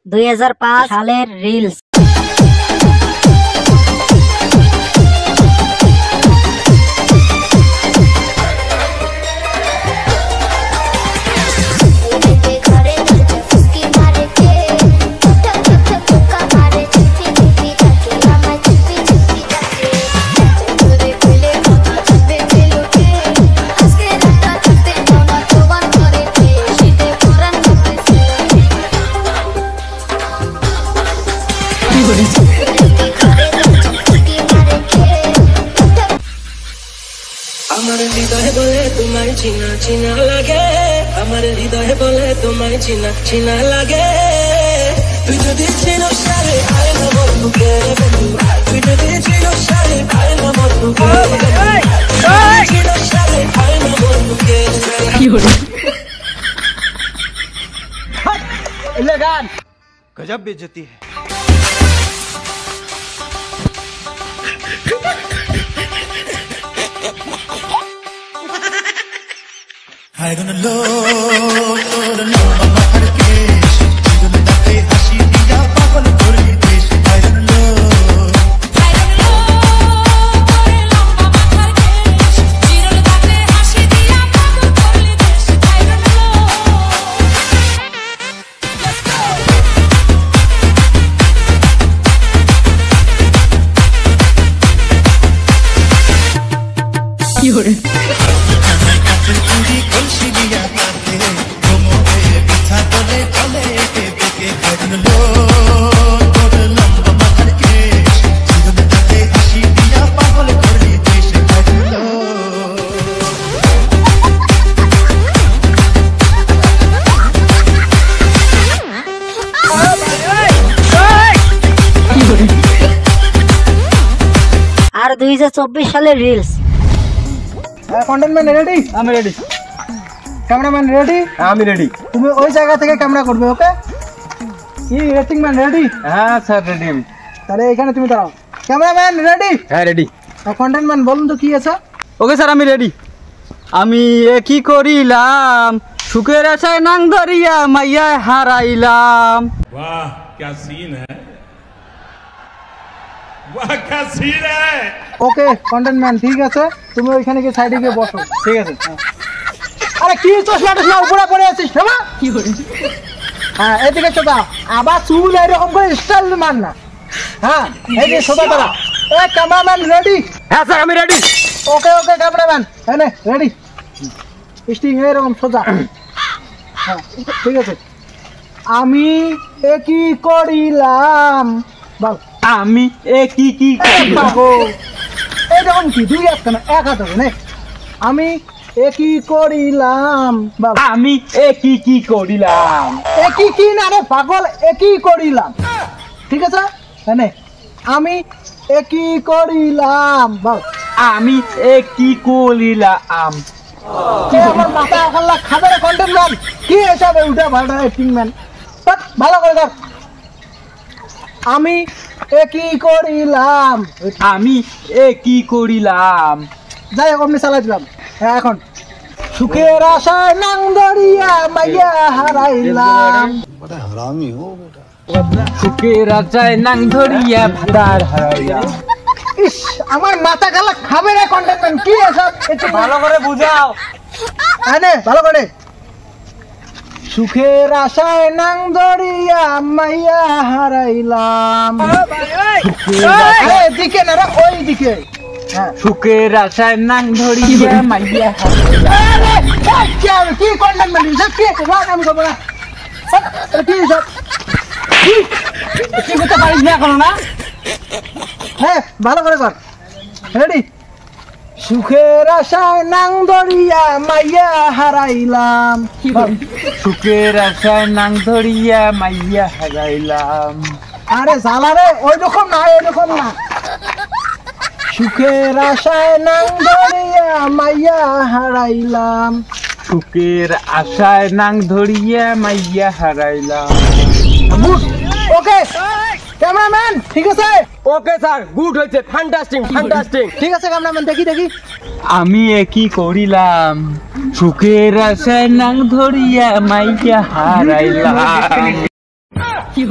2005 সালের রিলস। আমার হৃদয় বলে তোমায় চিনা চিনা লাগে, আমার হৃদয় বলে তোমায় চিনা চিনা লাগে। তুই যদি চিনস সারে আয় না বন্ধুকে বন্ধু, তুই যদি চিনস সারে আয় না বন্ধুকে চিনস সারে আয় না বন্ধুকে। কি হলো ले गान गजब बेइज्जती है। I don't know mama Rakesh, jidon date hashi diya pagal kore desh. I don't know kore lamba mama Rakesh, jidon date hashi diya pagal kore desh. I don't know, let's go. Yore আর 2024 সালের reels. Content man ready? আমি ready. Cameraman ready? আমি ready. তুমি ওই জায়গা থেকে camera করবে, ওকে? কি rating man ready? হ্যাঁ স্যার রেডি। তাহলে এখানে তুমি দাঁড়াও। Cameraman ready? হ্যাঁ রেডি। কন্টেন্ট ম্যান বলুন তো কি আছে? ওকে স্যার আমি রেডি। আমি কি করিলাম, সুখের আশায় নাং ধরিয়া মাইয়া হারাইলাম। वाह क्या सीन है, वाह क्या सीन है। ওকে কন্টেন্ট ম্যান ঠিক আছে, তুমি ওইখানে গিয়ে সাইডে গিয়ে বসো, ঠিক আছে? আরে কি চশমা টশমা উপরে পড়ে আছিস না? কি করে? হ্যাঁ এদিকে সোজা, আবার চুল এরকম করে স্টাইল মার না। হ্যাঁ এই যে সোজা দাঁড়া। এ ক্যামেরাম্যান রেডি? হ্যাঁ স্যার আমি রেডি। ওকে ওকে ক্যামেরাম্যান এনে রেডি। স্টিং এরকম সোজা। হ্যাঁ ঠিক আছে। আমি কি করিলাম বল। আমি কি করলাম এরকম কি দুই হাত কেন, এক হাত হবে না? আমি কি করিলাম বল। আমি কি করিলাম। কি না রে পাগল, কি করিলাম, ঠিক আছে? এনে আমি কি করিলাম বল। আমি কি করিলাম। আমার মাথা এখন খাবে রে কন্টেন্ট ম্যান। কি এসব উঠে ভাড়া এক্টিং ম্যান, ভালো করে কর। আমি কি করিলাম। আমি কি করিলাম। যাই হোক আমি চালাইছিলাম। হ্যাঁ এখন সুখের আশায় নাং ধরিয়া মাইয়া হারাইলাম। সুখের আশায় নাং ধরিয়া ভাতার হারাইলাম। ইস আমার মাথা গালা খাবে রে কন্টেন্ট ম্যান। কি এসব একটু ভালো করে বুঝাও। আরে ভালো করে। সুখের আশায় নাং ধরিয়া মাইয়া হারাইলাম। আরে এদিকে না রে, ওই দিকে। হ্যাঁ সুখের আশায় নাং ধরিয়া মাইয়া হারাইলাম। কি কন্টেন্ট ম্যান এসব কি রাগ আমি করবো না। কি এসব কি করতে পারিস না এখনো না? হ্যাঁ ভালো করে কর। রেডি? সুখের আশায় নাং ধরিয়া মাইয়া হারাইলাম। সুখের আশায় নাং ধরিয়া মাইয়া হারাইলাম। আরে জ্বালা রে, ওই রকম না, ওই রকম না। সুখের আশায় নাং ধরিয়া মাইয়া হারাইলাম। সুখের আশায় নাং ধরিয়া মাইয়া হারাইলাম। ওকে ক্যামেরাম্যান ঠিক আছে? ওকে স্যার গুড হয়েছে, ফ্যান্টাস্টিক ফ্যান্টাস্টিক। ঠিক আছে ক্যামেরাম্যান দেখি দেখি। আমি কি করিলাম, সুখের আশায় নাং ধরিয়া মাইয়া হারাইলাম। কি